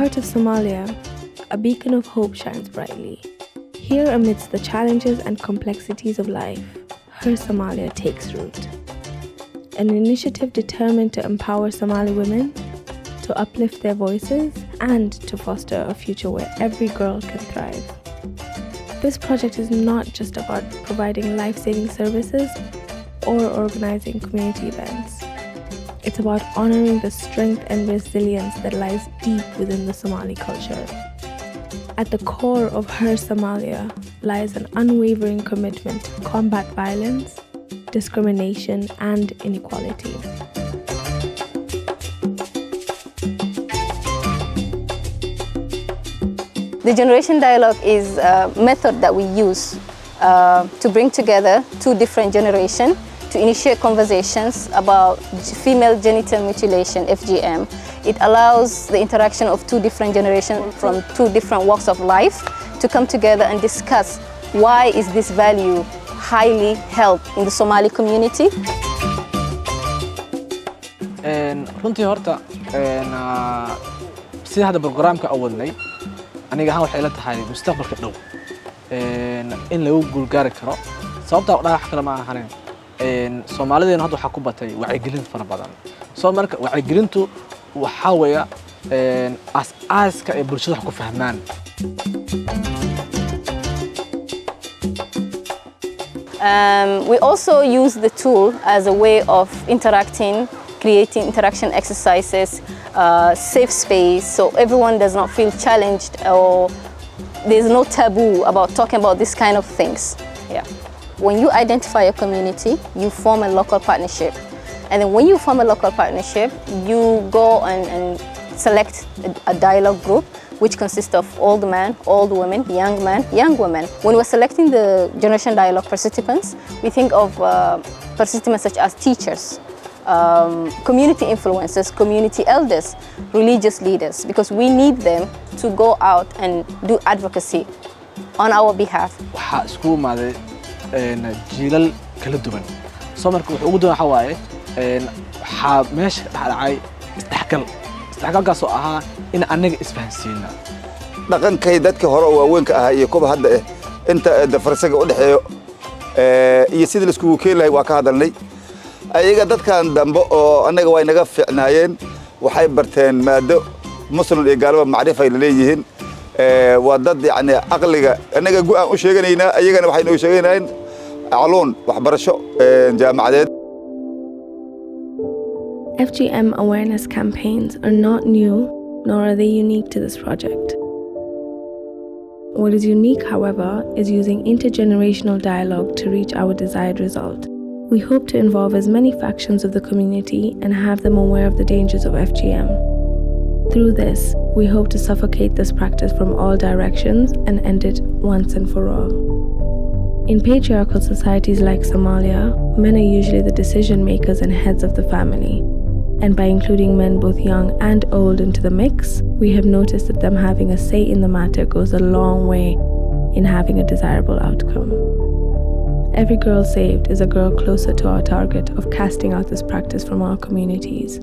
heart of Somalia, a beacon of hope shines brightly. Here, amidst the challenges and complexities of life, Her Somalia takes root. An initiative determined to empower Somali women, to uplift their voices, and to foster a future where every girl can thrive. This project is not just about providing life-saving services or organizing community events. It's about honoring the strength and resilience that lies deep within the Somali culture. At the core of Her Somalia lies an unwavering commitment to combat violence, discrimination, and inequality. The Generation Dialogue is a method that we use to bring together two different generations to initiate conversations about female genital mutilation, FGM. It allows the interaction of two different generations from two different walks of life to come together and discuss why is this value highly held in the Somali community. runtii horta sida hadda barnaamijka awadnay aniga waxay ila tahay mustaqbalka dhow in lagu guulgaari karo sababta oo wax kale ma ahayn Soomaalideena hadda waxa ku batay wacyigelin fara badan soo marka wacyigelintu waxa weeya aas-aaska ay bulshada ku fahmaan We also use the tool as a way of interacting, creating interaction exercises, safe space, so everyone does not feel challenged or there's no taboo about talking about this kind of things. Yeah. When you identify a community, you form a local partnership. And then when you form a local partnership, you go and select a dialogue group which consists of old men, old women, young women. When we're selecting the Generation Dialogue participants, we think of participants such as teachers, community influencers, community elders, religious leaders, because we need them to go out and do advocacy on our behalf. Waxa isku maaday jiilal kala duwan. Soomarku wuxuu ugu doonaa xawaaye waxa meesha dhacay isdhexgalkaas oo ahaa in anaga isfahansiina. dhaqankay dadka hore oo waaweynka ah iyo kuba hadda inta dafarsaga u dhaxeeyo iyo sidii la isku keenay waa ka hadalnay. ayaga dadkan dambe oo anaga way naga fiicnaayeen waxay barteen maado muslim iyo gaalaba macrifay leeyihiin waa dad yani aqliga anaga go'aan u sheeganayna ayagana waxay noo sheeganayeen aqoon waxbarasho jaamacadeed. FGM awareness campaigns are not new, nor are they unique to this project. What is unique, however, is using intergenerational dialogue to reach our desired result. We hope to involve as many factions of the community and have them aware of the dangers of FGM. Through this, we hope to suffocate this practice from all directions and end it once and for all. In patriarchal societies like Somalia, men are usually the decision makers and heads of the family. And by including men both young and old into the mix, we have noticed that them having a say in the matter goes a long way in having a desirable outcome. Every girl saved is a girl closer to our target of casting out this practice from our communities.